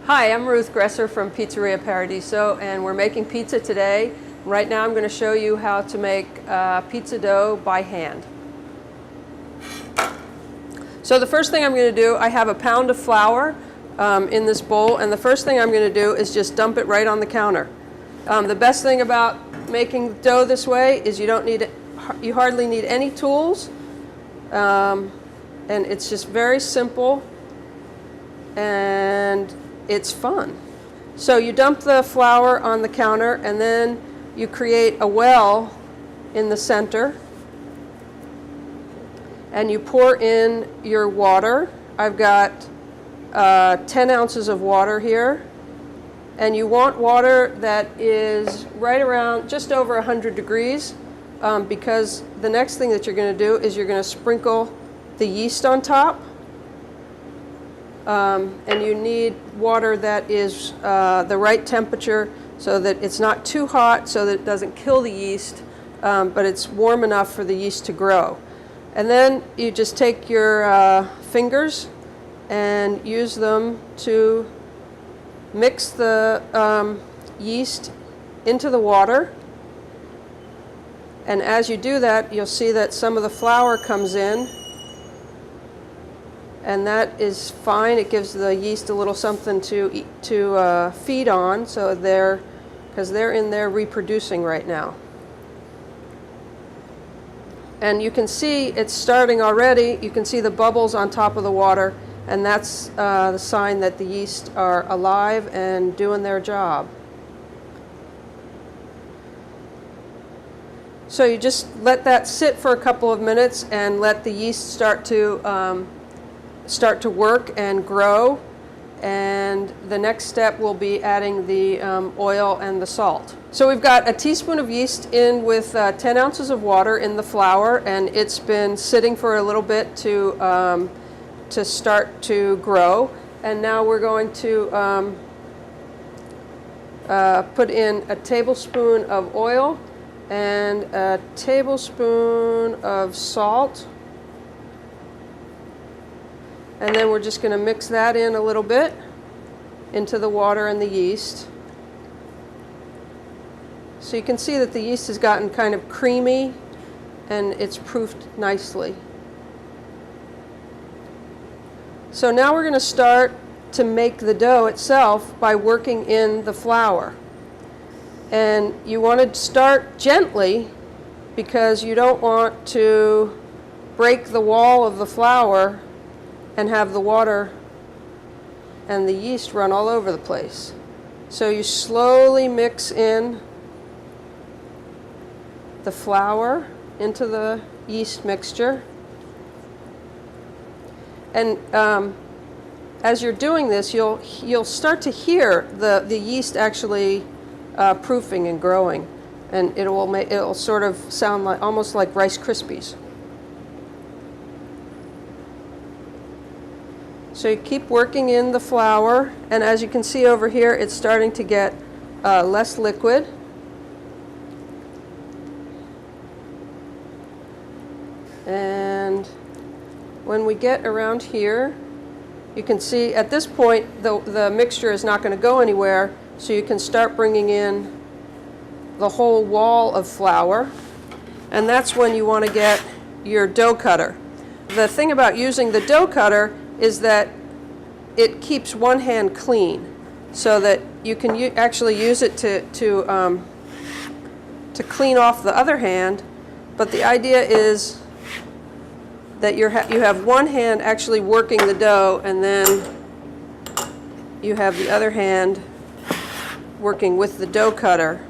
Hi, I'm Ruth Gresser from Pizzeria Paradiso, and we're making pizza today. Right now I'm going to show you how to make pizza dough by hand. So the first thing I'm going to do, I have a pound of flour in this bowl, and the first thing I'm going to do is just dump it right on the counter. The best thing about making dough this way is you hardly need any tools, and it's just very simple and it's fun. So you dump the flour on the counter, and then you create a well in the center, and you pour in your water. I've got 10 ounces of water here, and you want water that is right around just over 100 degrees because the next thing that you're going to do is you're going to sprinkle the yeast on top. And you need water that is the right temperature so that it's not too hot so that it doesn't kill the yeast, but it's warm enough for the yeast to grow. And then you just take your fingers and use them to mix the yeast into the water. And as you do that, you'll see that some of the flour comes in. And that is fine. It gives the yeast a little something to feed on, so because they're in there reproducing right now. And you can see it's starting already. You can see the bubbles on top of the water, and that's the sign that the yeast are alive and doing their job. So you just let that sit for a couple of minutes and let the yeast start to work and grow, and the next step will be adding the oil and the salt. So we've got a teaspoon of yeast in with 10 ounces of water in the flour, and it's been sitting for a little bit to start to grow. And now we're going to put in a tablespoon of oil and a tablespoon of salt. And then we're just going to mix that in a little bit into the water and the yeast. So you can see that the yeast has gotten kind of creamy and it's proofed nicely. So now we're going to start to make the dough itself by working in the flour. And you want to start gently because you don't want to break the wall of the flour and have the water and the yeast run all over the place. So you slowly mix in the flour into the yeast mixture. And as you're doing this, you'll start to hear the yeast actually proofing and growing, and it'll sort of sound like almost like Rice Krispies. So you keep working in the flour, and as you can see over here, it's starting to get less liquid. And when we get around here, you can see at this point the mixture is not going to go anywhere, so you can start bringing in the whole wall of flour, and that's when you want to get your dough cutter. The thing about using the dough cutter is that it keeps one hand clean, so that you can actually use it to clean off the other hand. But the idea is that you have one hand actually working the dough, and then you have the other hand working with the dough cutter.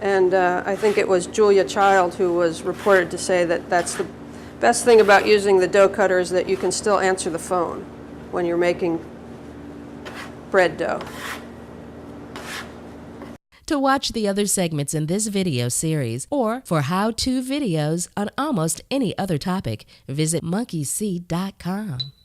And I think it was Julia Child who was reported to say that that's the best thing about using the dough cutter is that you can still answer the phone when you're making bread dough. To watch the other segments in this video series, or for how-to videos on almost any other topic, visit monkeyseed.com.